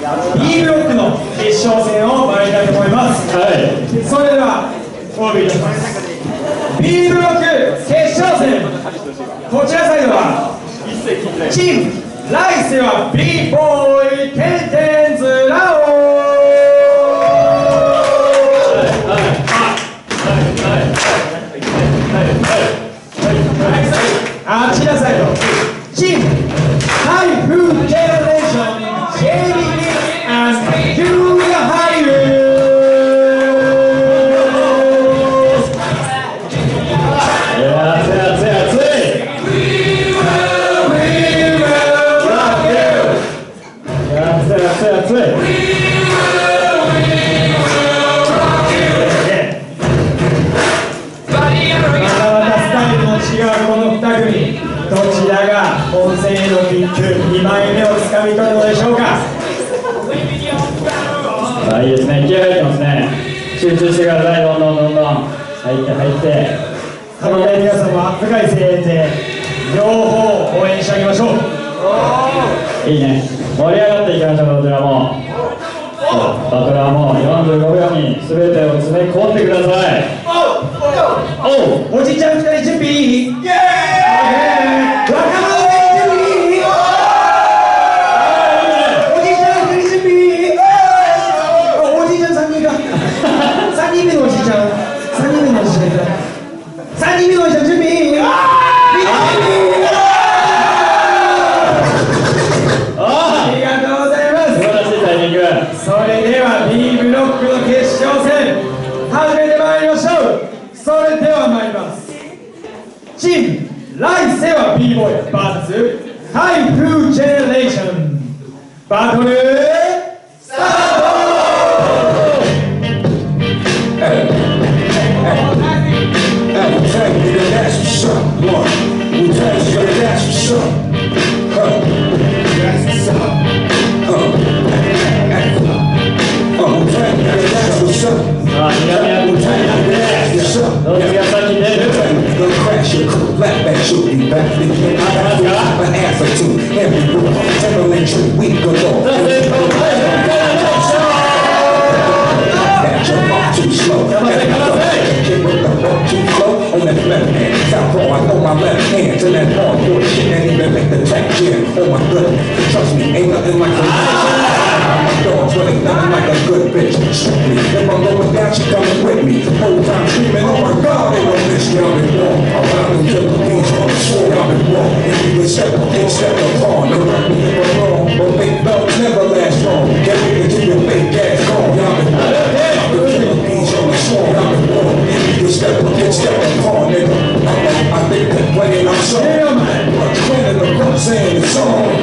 B ブロックの決勝戦を参りたいと思います。はい、それではお呼びいたします。 B ブロック決勝戦、こちらサイドはチーム来世は B-boy てんてんずらお。あちらサイドチーム台風ジェネレーション jeminix and ryutheHOLLYWOOD。どちらが本戦への切符2枚目をつかみ取るのでしょうか。いいですね、気合入ってますね。集中してください。どんどん入ってこの皆さんも深い声援で両方応援してあげましょう。いいね、盛り上がっていきましょう。どちらもバトルはもう45秒に全てを詰め込んでください。おじちゃん2人準備。イエーイ。若者準備。おじちゃん2人準備。おじいちゃん3人か。3人目のおじいちゃん。3人目のおじいちゃん。3人目のおじいちゃん準備。それでは B ブロックの決勝戦始めてまいりましょう。それでは参ります。チーム来世は B-boy vs 台風ジェネレーションバトルスターdogs running nothing like a good bitch. Strictly, if I'm going down, she coming with me. Whole time screaming, oh my God, they gon' miss me. I've been wrong. Around them killer bees on the sword, I've been wrong. If you can step up, can't step upon. They hurt me if I'm wrong, but fake dogs never last long. Get me into your fake ass gone. Y'all been wrong. I've been killer bees on the sword, I've been wrong. If you can step up, can't step upon. Nigga, I think they're playing our song. What's winning the cup saying the song?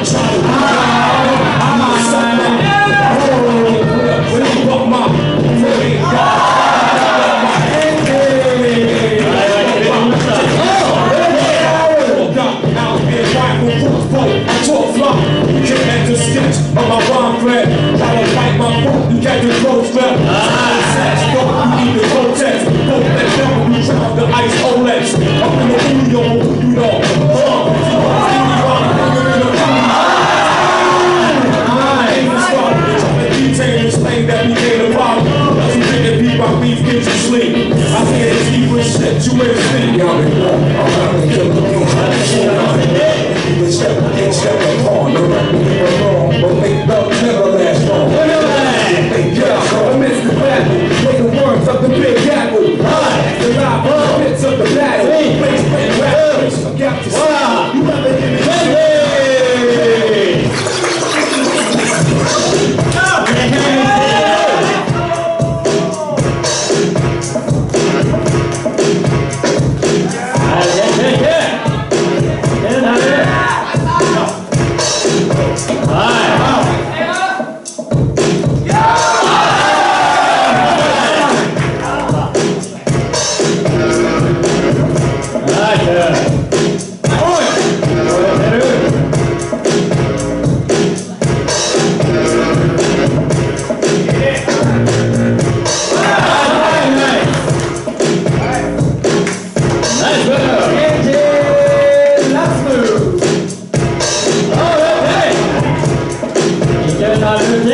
見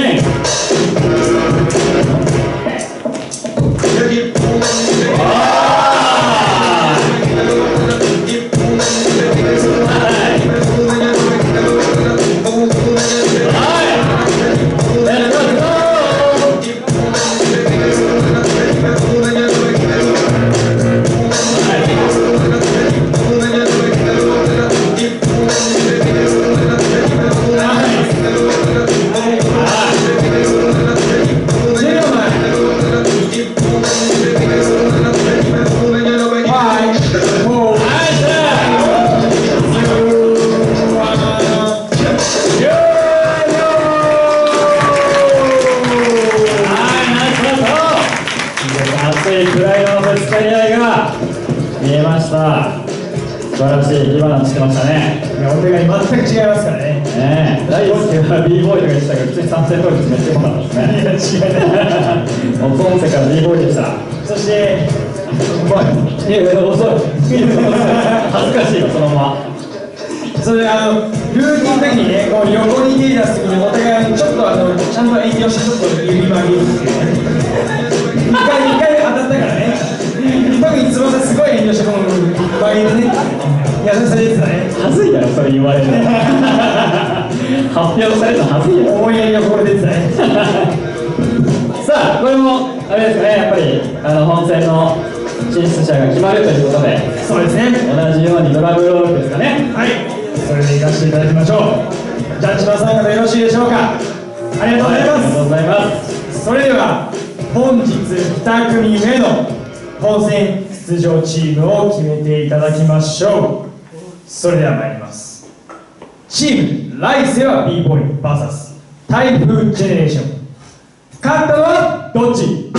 えました。素晴らしい火花してましたね。いや、お互い全く違いますからね。大好きは B ボーイとか言ってたけど、普通に参戦当日めっちゃ良かったですね。いや、違いない。もう今世から B ボーイでした。そして、いやいや、遅い。恥ずかしいわ、そのまま。それルーティンの時にね、こう横に手出す時にお互いにちょっとちゃんと遠慮してちょっと指曲げるっていうね。一回当たったからね。特に翼すごい遠慮してこの曲げてね。いや、それですね。恥ずいだろ、それ言われるの。発表されるの恥ずいよ。思いやりのこれですね。さあ、これもあれですかね、やっぱり本戦の進出者が決まるということで、そうですね。同じようにドラムロールですかね。はい、それでいかせていただきましょう。ジャッジの参加でよろしいでしょうか。ありがとうございます。ありがとうございます。それでは本日2組目の本戦出場チームを決めていただきましょう。それでは参ります。チーム来世は B ボーイ VS 台風ジェネレーション。勝ったのはどっち？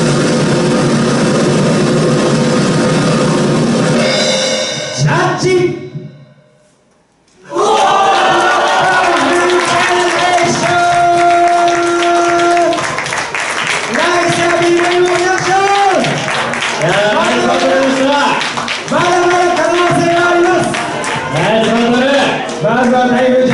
ジャッジまずは台風